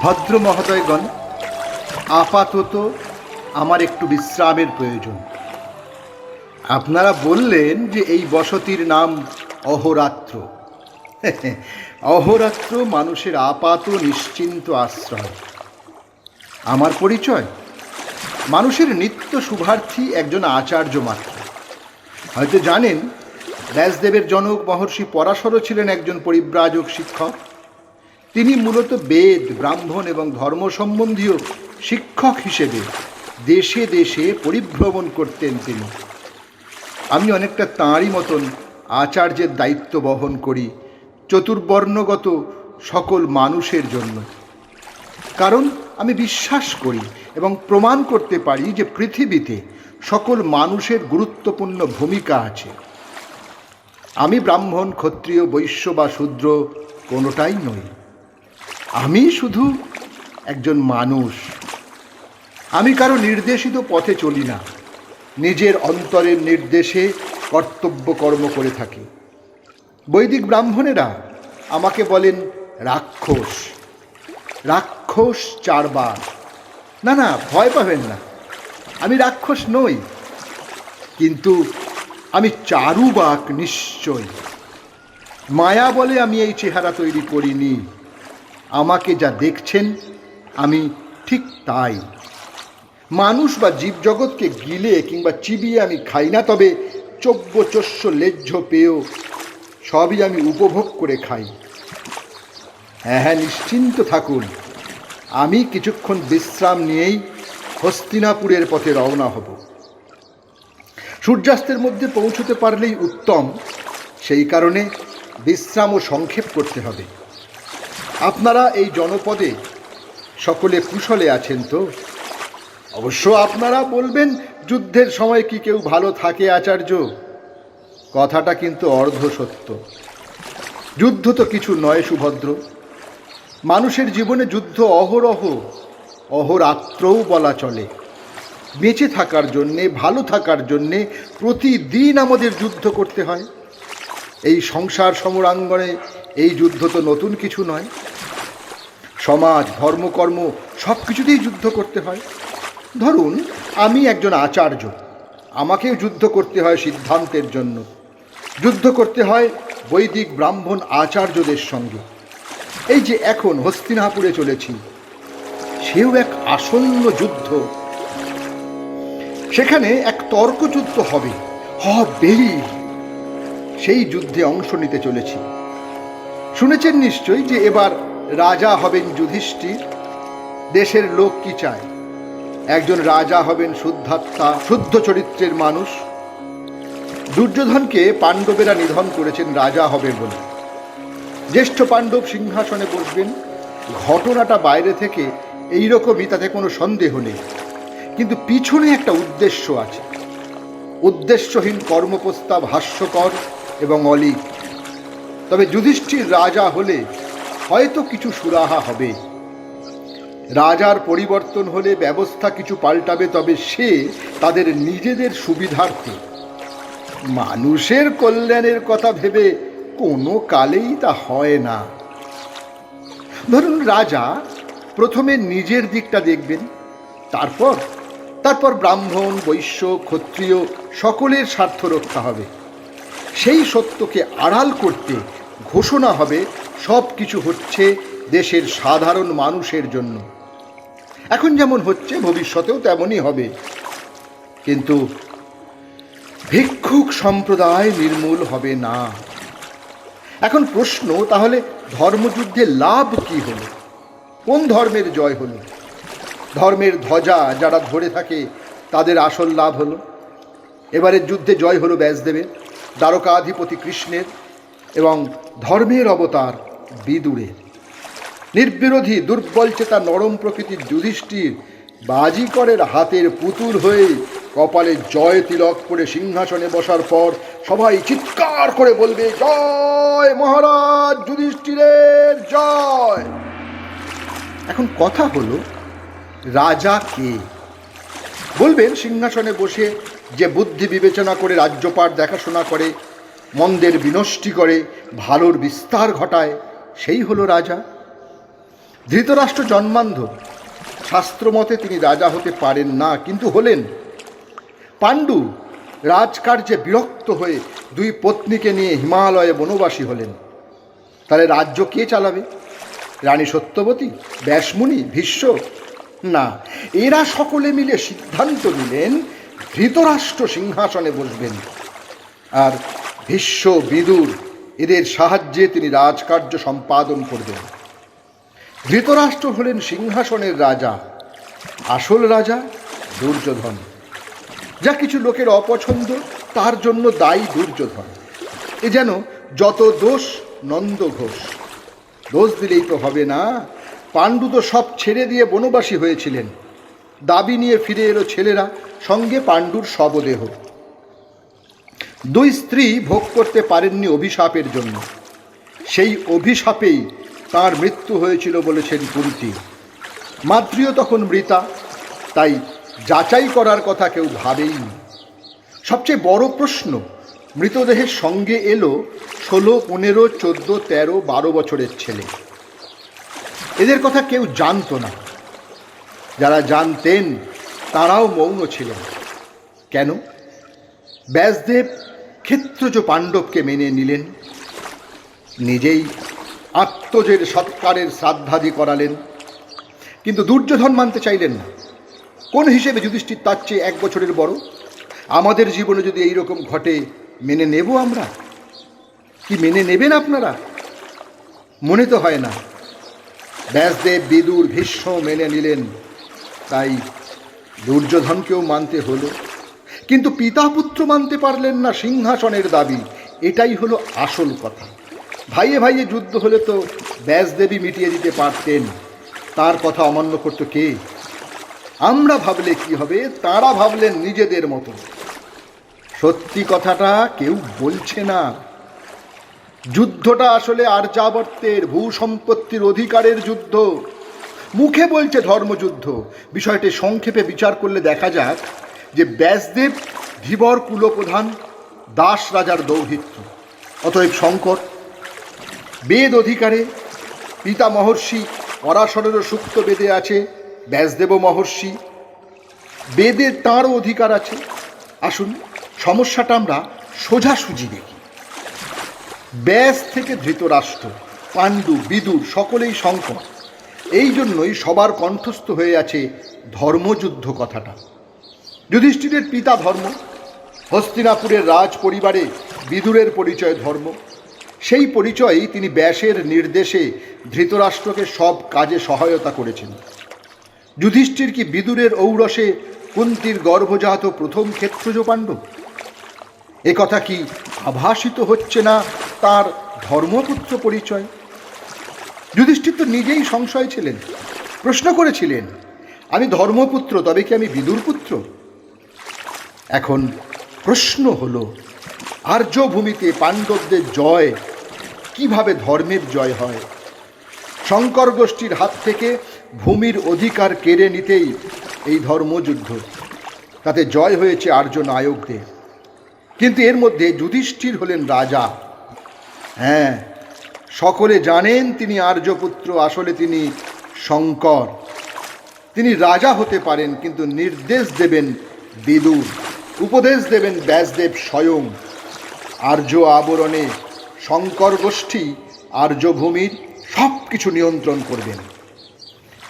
ভদ্র মহোদয়গণ, আপাতত আমার একটু বিশ্রামের প্রয়োজন। আপনারা বললেন যে এই বসতির নাম অহোরাত্র। অহোরাত্র মানুষের আপাত নিশ্চিন্ত আশ্রয়। আমার পরিচয় মানুষের নিত্য শুভার্থী একজন আচার্য মাত্র। হয়তো জানেন, ব্যাসদেবের জনক মহর্ষি পরাশরও ছিলেন একজন পরিব্রাজক শিক্ষক। তিনি মূলত বেদ, ব্রাহ্মণ এবং ধর্ম সম্বন্ধীয় শিক্ষক হিসেবে দেশে দেশে পরিভ্রমণ করতেন তিনি। আমি অনেকটা তাঁরই মতন আচার্যের দায়িত্ব বহন করি চতুর্বর্ণগত সকল মানুষের জন্য। কারণ আমি বিশ্বাস করি এবং প্রমাণ করতে পারি যে পৃথিবীতে সকল মানুষের গুরুত্বপূর্ণ ভূমিকা আছে। আমি ব্রাহ্মণ, ক্ষত্রিয়, বৈশ্য বা শূদ্র কোনোটাই নই। আমি শুধু একজন মানুষ। আমি কারো নির্দেশিত পথে চলি না, নিজের অন্তরের নির্দেশে কর্তব্য কর্ম করে থাকি। বৈদিক ব্রাহ্মণেরা আমাকে বলেন রাক্ষস। রাক্ষস 4 বার। না না, ভয় পাবেন না, আমি রাক্ষস নই, কিন্তু আমি চারুবাক নিশ্চয়। মায়া বলে আমি এই চেহারা তৈরি করিনি। আমাকে যা দেখছেন আমি ঠিক তাই। মানুষ বা জীবজগৎকে গিলে কিংবা চিবিয়ে আমি খাই না, তবে চব্যচস্য লেহ্য পেয়েও সবই আমি উপভোগ করে খাই। হ্যাঁ, নিশ্চিন্ত থাকুন, আমি কিছুক্ষণ বিশ্রাম নিয়েই হস্তিনাপুরের পথে রওনা হব। সূর্যাস্তের মধ্যে পৌঁছতে পারলেই উত্তম, সেই কারণে বিশ্রাম ও সংক্ষেপ করতে হবে। আপনারা এই জনপদে সকলে কুশলে আছেন তো? অবশ্য আপনারা বলবেন, যুদ্ধের সময় কি কেউ ভালো থাকে আচার্য? কথাটা কিন্তু অর্ধ সত্য। যুদ্ধ তো কিছু নয় সুভদ্র। মানুষের জীবনে যুদ্ধ অহরহ, অহরাত্রও বলা চলে। বেঁচে থাকার জন্যে, ভালো থাকার জন্যে প্রতিদিন আমাদের যুদ্ধ করতে হয়। এই সংসার সমরাঙ্গনে এই যুদ্ধ তো নতুন কিছু নয়। সমাজ, ধর্মকর্ম সব কিছুতেই যুদ্ধ করতে হয়। ধরুন আমি একজন আচার্য, আমাকেও যুদ্ধ করতে হয় সিদ্ধান্তের জন্য। যুদ্ধ করতে হয় বৈদিক ব্রাহ্মণ আচার্যদের সঙ্গে। এই যে এখন হস্তিনাপুরে চলেছি, সেও এক আসন্ন যুদ্ধ। সেখানে এক তর্কযুদ্ধ হবেই। সেই যুদ্ধে অংশ নিতে চলেছি। শুনেছেন নিশ্চয়ই যে এবার রাজা হবেন যুধিষ্ঠির। দেশের লোক কি চায়? একজন রাজা হবেন শুদ্ধাত্মা, শুদ্ধ চরিত্রের মানুষ। দুর্যোধনকে পাণ্ডবেরা নিধন করেছেন রাজা হবে বলে। জ্যেষ্ঠ পাণ্ডব সিংহাসনে বসবেন। ঘটনাটা বাইরে থেকে এইরকমই, তাতে কোনো সন্দেহ নেই, কিন্তু পিছনে একটা উদ্দেশ্য আছে। উদ্দেশ্যহীন কর্মপ্রস্তাব হাস্যকর এবং অলীক। তবে যুধিষ্ঠির রাজা হলে হয়তো কিছু সুরাহা হবে। রাজার পরিবর্তন হলে ব্যবস্থা কিছু পাল্টাবে, তবে সে তাদের নিজেদের সুবিধার্থে। মানুষের কল্যাণের কথা ভেবে কোনো কালেই তা হয় না। ধরুন রাজা প্রথমে নিজের দিকটা দেখবেন, তারপর ব্রাহ্মণ, বৈশ্য, ক্ষত্রিয় সকলের স্বার্থ রক্ষা হবে। সেই সত্যকে আড়াল করতে ঘোষণা হবে সব কিছু হচ্ছে দেশের সাধারণ মানুষের জন্য। এখন যেমন হচ্ছে ভবিষ্যতেও তেমনই হবে। কিন্তু ভিক্ষুক সম্প্রদায় নির্মূল হবে না। এখন প্রশ্ন, তাহলে ধর্মযুদ্ধে লাভ কি হলো? কোন ধর্মের জয় হলো? ধর্মের ধ্বজা যারা ধরে থাকে তাদের আসল লাভ হলো। এবারের যুদ্ধে জয় হলো ব্যাসদেবের, দ্বারকাধিপতি কৃষ্ণের এবং ধর্মের অবতার বিদুরের। নির্বিরোধী দুর্বল চেতা নরম প্রকৃতির যুধিষ্ঠির বাজিকরের হাতের পুতুল হয়ে কপালে জয় তিলক পরে সিংহাসনে বসার পর সবাই চিৎকার করে বলবে, জয় মহারাজ যুধিষ্ঠিরের জয়। এখন কথা হলো, রাজা কে? বলবেন সিংহাসনে বসে যে বুদ্ধি বিবেচনা করে রাজ্যপাট দেখাশোনা করে, মন্দের বিনষ্টি করে ভালোর বিস্তার ঘটায়, সেই হলো রাজা। ধৃতরাষ্ট্র জন্মান্ধ, শাস্ত্রমতে তিনি রাজা হতে পারেন না, কিন্তু হলেন। পাণ্ডু রাজকার্যে বিরক্ত হয়ে দুই পত্নীকে নিয়ে হিমালয়ে বনবাসী হলেন। তাহলে রাজ্য কে চালাবে? রানী সত্যবতী, ব্যাসমুনি, ভীষ্ম? না, এরা সকলে মিলে সিদ্ধান্ত নিলেন ধৃতরাষ্ট্র সিংহাসনে বসবেন, আর ভীষ্ম, বিদুর এদের সাহায্যে তিনি রাজকার্য সম্পাদন করবেন। ধৃতরাষ্ট্র হলেন সিংহাসনের রাজা, আসল রাজা দুর্যোধন। যা কিছু লোকের অপছন্দ তার জন্য দায়ী দুর্যোধন। এ যেন যত দোষ নন্দ ঘোষ। দোষ দিলেই তো হবে না, পাণ্ডু তো সব ছেড়ে দিয়ে বনবাসী হয়েছিলেন। দাবি নিয়ে ফিরে এলো ছেলেরা, সঙ্গে পাণ্ডুর শবদেহ। দুই স্ত্রী ভোগ করতে পারেননি অভিশাপের জন্য, সেই অভিশাপেই তার মৃত্যু হয়েছিল বলেছেন কুন্তী। মাদ্রিও তখন মৃতা, তাই যাচাই করার কথা কেউ ভাবেইনি। সবচেয়ে বড় প্রশ্ন, মৃতদেহের সঙ্গে এলো 16, 15, 14, 13, 12 বছরের ছেলে। এদের কথা কেউ জানতো না। যারা জানতেন তারাও মৌন ছিলেন। কেন? ব্যাসদেব ক্ষেত্রজ পাণ্ডবকে মেনে নিলেন, নিজেই আত্মজের সৎকারের শ্রাদ্ধাদি করালেন, কিন্তু দুর্যোধন মানতে চাইলেন না। কোন হিসেবে যুধিষ্ঠির তার চেয়ে 1 বছরের বড়? আমাদের জীবনে যদি এই রকম ঘটে মেনে নেব আমরা? কি মেনে নেবেন আপনারা? মনে তো হয় না। ব্যাসদেব, বিদুর, ভীষ্ম মেনে নিলেন, তাই দুর্যোধনকেও মানতে হলো। কিন্তু পিতা পুত্র মানতে পারলেন না সিংহাসনের দাবি। এটাই হলো আসল কথা। ভাইয়ে ভাইয়ে যুদ্ধ হলে তো ব্যাসদেবী মিটিয়ে দিতে পারতেন, তার কথা অমান্য করত কে? আমরা ভাবলে কি হবে, তাঁরা ভাবলেন নিজেদের মতো। সত্যি কথাটা কেউ বলছে না। যুদ্ধটা আসলে আর্যাবর্তের ভূ সম্পত্তির অধিকারের যুদ্ধ। মুখে বলছে ধর্মযুদ্ধ, বিষয়টি সংক্ষেপে বিচার করলে দেখা যাক যে ব্যাসদেব ধীবর কুলপ্রধান, দাস রাজার দৌহিত্র, অতএব শঙ্কর। বেদ অধিকারে পিতা মহর্ষি পরাশরেরও সুপ্ত বেদে আছে, ব্যাসদেব মহর্ষি, বেদে তাঁরও অধিকার আছে। আসুন সমস্যাটা আমরা সোজাসুজি দেখি। ব্যাস থেকে ধৃতরাষ্ট্র, পাণ্ডু, বিদুর সকলেই শঙ্কর। এই জন্যই সবার কণ্ঠস্থ হয়ে আছে ধর্মযুদ্ধ কথাটা। যুধিষ্ঠিরের পিতা ধর্ম, হস্তিনাপুরের রাজ পরিবারে বিদুরের পরিচয় ধর্ম। সেই পরিচয়েই তিনি ব্যাসের নির্দেশে ধৃতরাষ্ট্রকে সব কাজে সহায়তা করেছেন। যুধিষ্ঠির কি বিদুরের ঔরসে কুন্তীর গর্ভজাত প্রথম ক্ষেত্রজ পাণ্ডব? এ কথা কি আভাসিত হচ্ছে না তার ধর্মপুত্র পরিচয়? যুধিষ্ঠির তো নিজেই সংশয় ছিলেন, প্রশ্ন করেছিলেন, আমি ধর্মপুত্র, তবে কি আমি বিদুর পুত্র? এখন প্রশ্ন হলো, আর্যভূমিতে পাণ্ডবদের জয় কিভাবে ধর্মের জয় হয়? শঙ্কর গোষ্ঠীর হাত থেকে ভূমির অধিকার কেড়ে নিতেই এই ধর্মযুদ্ধ। তাতে জয় হয়েছে আর্য নায়কদের। কিন্তু এর মধ্যে যুধিষ্ঠির হলেন রাজা। হ্যাঁ, সকলে জানেন তিনি আর্যপুত্র, আসলে তিনি শঙ্কর। তিনি রাজা হতে পারেন, কিন্তু নির্দেশ দেবেন বিদুর, উপদেশ দেবেন ব্যাসদেব স্বয়ং। আর্য আবরণে শঙ্কর গোষ্ঠী আর্যভূমির সব কিছু নিয়ন্ত্রণ করবেন।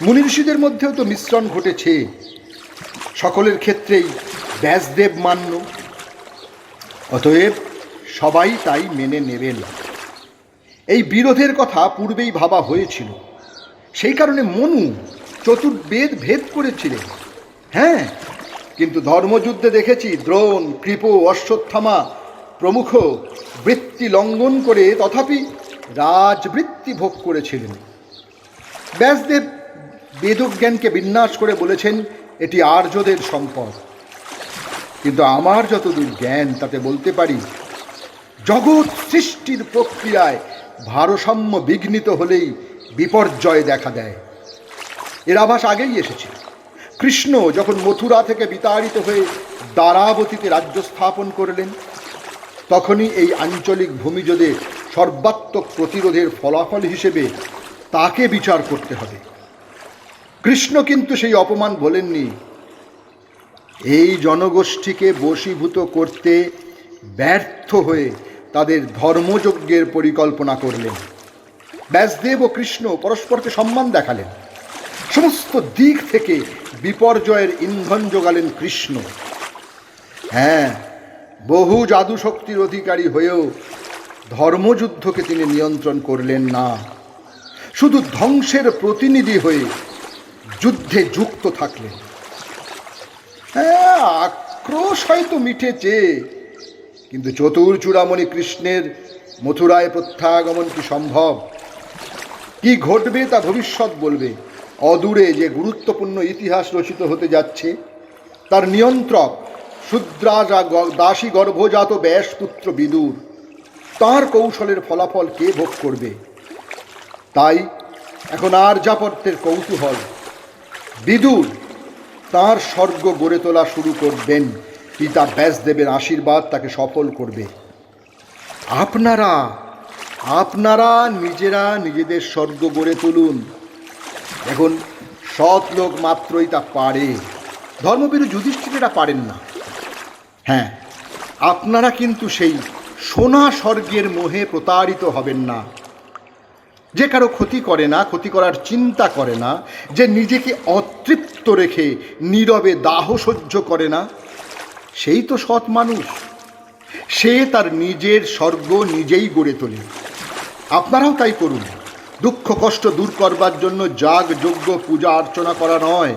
মুনি ঋষিদের মধ্যেও তো মিশ্রণ ঘটেছে, সকলের ক্ষেত্রেই ব্যাসদেব মান্য, অতএব সবাই তাই মেনে নেবেন। এই বিরোধের কথা পূর্বেই ভাবা হয়েছিল, সেই কারণে মনু চতুর্বেদ ভেদ করেছিলেন। হ্যাঁ, কিন্তু ধর্মযুদ্ধে দেখেছি দ্রোণ, কৃপ, অশ্বত্থামা প্রমুখ বৃত্তি লঙ্ঘন করে তথাপি রাজবৃত্তি ভোগ করেছিলেন। ব্যাসদেব বেদজ্ঞানকে বিন্যাস করে বলেছেন এটি আর্যদের সম্পদ। কিন্তু আমার যতদূর জ্ঞান তাতে বলতে পারি, জগৎ সৃষ্টির প্রক্রিয়ায় ভারসাম্য বিঘ্নিত হলেই বিপর্যয় দেখা দেয়। এর আভাস আগেই এসেছে। কৃষ্ণ যখন মথুরা থেকে বিতাড়িত হয়ে দ্বারাবতীতে রাজ্য স্থাপন করলেন, তখনই এই আঞ্চলিক ভূমিজদের সর্বাত্মক প্রতিরোধের ফলাফল হিসেবে তাকে বিচার করতে হবে। কৃষ্ণ কিন্তু সেই অপমান বলেননি। এই জনগোষ্ঠীকে বশীভূত করতে ব্যর্থ হয়ে তাদের ধর্মযজ্ঞের পরিকল্পনা করলেন। ব্যাসদেব ও কৃষ্ণ পরস্পরকে সম্মান দেখালেন। সমস্ত দিক থেকে বিপর্যয়ের ইন্ধন যোগালেন কৃষ্ণ। হ্যাঁ, বহু জাদু শক্তির অধিকারী হয়েও ধর্মযুদ্ধকে তিনি নিয়ন্ত্রণ করলেন না, শুধু ধ্বংসের প্রতিনিধি হয়ে যুদ্ধে যুক্ত থাকলেন। হ্যাঁ, আক্রোশ হয়তো মিটেছে, কিন্তু চতুর চূড়ামণি কৃষ্ণের মথুরায় প্রত্যাগমন কি সম্ভব? কি ঘটবে তা ভবিষ্যৎ বলবে। অদূরে যে গুরুত্বপূর্ণ ইতিহাস রচিত হতে যাচ্ছে, তার নিয়ন্ত্রক শূদ্রা দাসী গর্ভজাত ব্যাসপুত্র বিদুর, তার কৌশলের ফলাফল কে ভোগ করবে? তাই এখন আর্যাবর্তের কৌতূহল, বিদুর তার স্বর্গ গড়ে তোলা শুরু করবেন, পিতা ব্যাসদেবের আশীর্বাদ তাকে সফল করবে। আপনারা আপনারা নিজেরা নিজেদের স্বর্গ গড়ে তুলুন। এখন সৎ লোক মাত্রই তা পারে, ধর্মবীর যুধিষ্ঠিরেরা পারেন না। হ্যাঁ, আপনারা কিন্তু সেই সোনা স্বর্গের মোহে প্রতারিত হবেন না। যে কারো ক্ষতি করে না, ক্ষতি করার চিন্তা করে না, যে নিজেকে অতৃপ্ত রেখে নীরবে দাহ সহ্য করে না, সেই তো সৎ মানুষ। সে তার নিজের স্বর্গ নিজেই গড়ে তোলে। আপনারাও তাই করুন। দুঃখ কষ্ট দূর করবার জন্য যাগ যজ্ঞ পূজা অর্চনা করা নয়।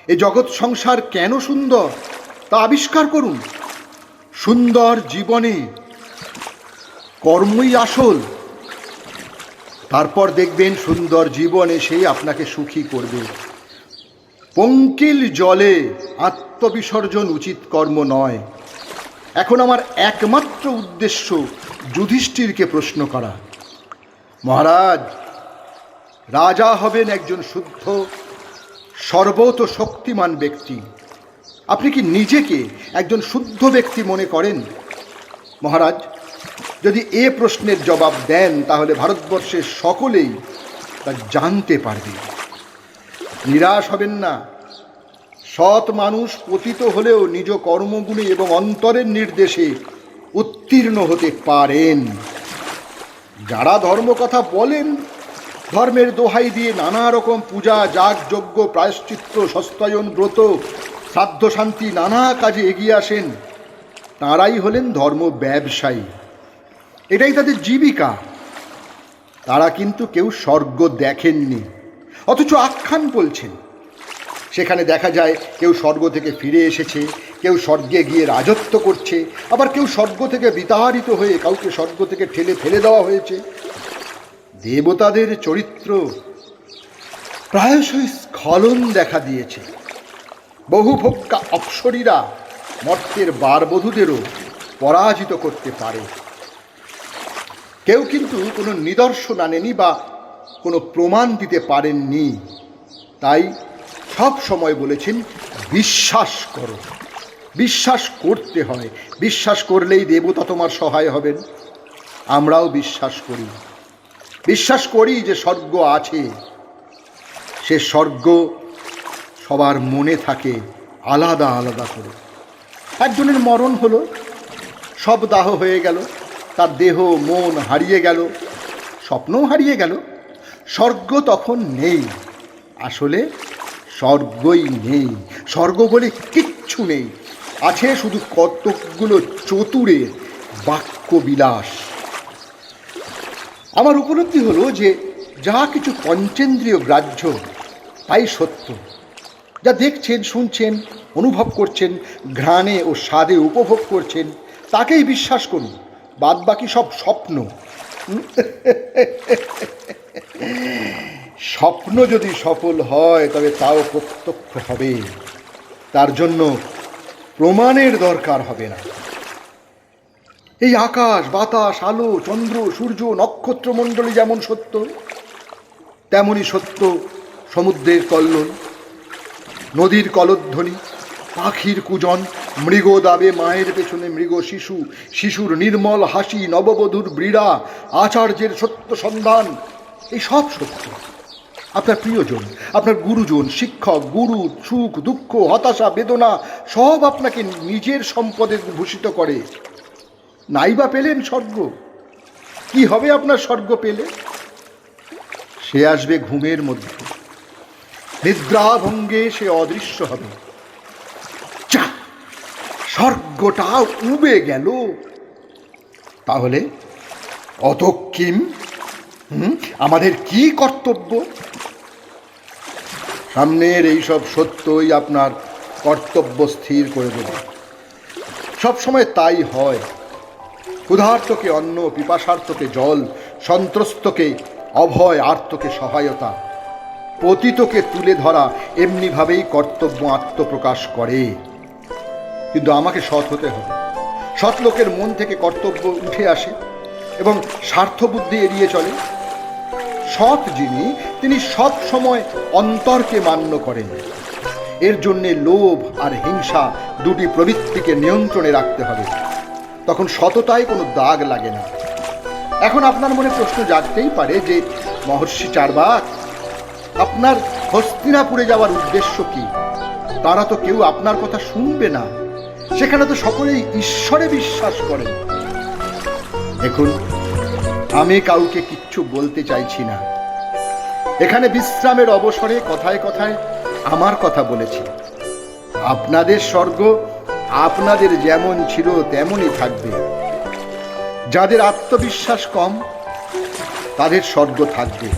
এ জগৎ সংসার কেন সুন্দর তা আবিষ্কার করুন। সুন্দর জীবনে কর্মই আসল। তারপর দেখবেন সুন্দর জীবন এসে আপনাকে সুখী করবে। পঙ্কিল জলে আত্মবিসর্জন উচিত কর্ম নয়। এখন আমার একমাত্র উদ্দেশ্য যুধিষ্ঠিরকে প্রশ্ন করা। মহারাজ, রাজা হবেন একজন শুদ্ধ সর্বত শক্তিমান ব্যক্তি। আপনি কি নিজেকে একজন শুদ্ধ ব্যক্তি মনে করেন? মহারাজ, যদি এ প্রশ্নের জবাব দেন তাহলে ভারতবর্ষের সকলেই তা জানতে পারবে। নিরাশ হবেন না। সৎ মানুষ পতিত হলেও নিজ কর্মগুণে এবং অন্তরের নির্দেশে উত্তীর্ণ হতে পারেন। যারা ধর্মকথা বলেন, ধর্মের দোহাই দিয়ে নানা রকম পূজা যাগ যজ্ঞ প্রায়শ্চিত্ত সস্তায়ন ব্রত শ্রাদ্ধ শান্তি নানা কাজে এগিয়ে আসেন, তাঁরাই হলেন ধর্ম ব্যবসায়ী। এটাই তাদের জীবিকা। তারা কিন্তু কেউ স্বর্গ দেখেননি, অথচ আখ্যান বলছেন। সেখানে দেখা যায় কেউ স্বর্গ থেকে ফিরে এসেছে, কেউ স্বর্গে গিয়ে রাজত্ব করছে, আবার কেউ স্বর্গ থেকে বিতাড়িত হয়ে কাউকে স্বর্গ থেকে ঠেলে ফেলে দেওয়া হয়েছে। দেবতাদের চরিত্র প্রায়শই স্খলন দেখা দিয়েছে। বহুভোগ্যা অপ্সরীরা মর্তের বারবধূদেরও পরাজিত করতে পারে। কেউ কিন্তু কোনো নিদর্শন আনেনি বা কোনো প্রমাণ দিতে পারেননি। তাই সব সময় বলেছেন, বিশ্বাস করো। বিশ্বাস করতে হয়। বিশ্বাস করলেই দেবতা তোমার সহায় হবেন। আমরাও বিশ্বাস করি। বিশ্বাস করি যে স্বর্গ আছে। সে স্বর্গ সবার মনে থাকে আলাদা আলাদা করে। একজনের মরণ হলো, সব দাহ হয়ে গেল, তার দেহ মন হারিয়ে গেল, স্বপ্নও হারিয়ে গেল। স্বর্গ তখন নেই। আসলে স্বর্গই নেই। স্বর্গ বলে কিচ্ছু নেই। আছে শুধু কতকগুলো চতুরের বাক্যবিলাস। আমার উপলব্ধি হলো যে যা কিছু পঞ্চেন্দ্রিয় গ্রাহ্য তাই সত্য। যা দেখছেন, শুনছেন, অনুভব করছেন, ঘ্রাণে ও স্বাদে উপভোগ করছেন, তাকেই বিশ্বাস করুন। বাদবাকি সব স্বপ্ন। স্বপ্ন যদি সফল হয় তবে তাও প্রত্যক্ষ হবে। তার জন্য প্রমাণের দরকার হবে না। এই আকাশ বাতাস আলো চন্দ্র সূর্য নক্ষত্রমণ্ডলী যেমন সত্য, তেমনই সত্য সমুদ্রের কল্লোল, নদীর কলধ্বনি, পাখির কুজন, মৃগ দাবে মায়ের পেছনে মৃগ শিশু, শিশুর নির্মল হাসি, নববধূর ব্রীড়া, আচার্যের সত্য সন্ধান, এই সব সত্য। আপনার প্রিয়জন, আপনার গুরুজন, শিক্ষক, গুরু, সুখ দুঃখ, হতাশা, বেদনা সব আপনাকে নিজের সম্পদে ভূষিত করে। নাই বা পেলেন স্বর্গ, কি হবে আপনার স্বর্গ পেলে? সে আসবে ঘুমের মধ্যে, নিদ্রাভঙ্গে সে অদৃশ্য হবে। যা, স্বর্গটা উবে গেল। তাহলে অত কিম আমাদের কি কর্তব্য? সামনের এইসব সত্যই আপনার কর্তব্য স্থির করে দেবে। সবসময় তাই হয়। ক্ষুধার্তকে অন্ন, পিপাসার্তকে জল, সন্ত্রস্তকে অভয়, আর্তকে সহায়তা, পতিতকে তুলে ধরা এমনিভাবেই কর্তব্য আত্মপ্রকাশ করে। কিন্তু আমাকে সৎ হতে হবে। সৎ লোকের মন থেকে কর্তব্য উঠে আসে এবং স্বার্থবুদ্ধি এড়িয়ে চলে। সৎ যিনি, তিনি সব সময় অন্তরকে মান্য করেন। এর জন্যে লোভ আর হিংসা দুটি প্রবৃত্তিকে নিয়ন্ত্রণে রাখতে হবে। তখন সততায় কোনো দাগ লাগে না। এখন আপনার মনে প্রশ্ন জাগতেই পারে যে মহর্ষি চার্বাক, আপনার হস্তিনাপুরে যাওয়ার উদ্দেশ্য কি? তারা তো কেউ আপনার কথা শুনবে না, সেখানে তো সকলেই ঈশ্বরে বিশ্বাস করেন। দেখুন, আমি কাউকে কিচ্ছু বলতে চাইছি না। এখানে বিশ্রামের অবসরে কথায় কথায় আমার কথা বলেছি। আপনাদের স্বর্গ আপনাদের যেমন ছিল তেমনই থাকবে। যাদের আত্মবিশ্বাস কম, তাদের স্বর্গ থাকবে,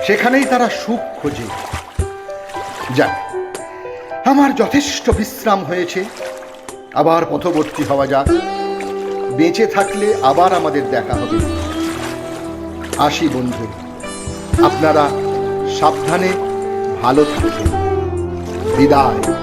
সেখানেই তারা সুখ খোঁজে। যাক, আমার যথেষ্ট বিশ্রাম হয়েছে, আবার পথবর্তী হওয়া যাক। বেঁচে থাকলে আবার আমাদের দেখা হবে। আসি বন্ধু, আপনারা সাবধানে ভালো থাকবেন। বিদায়।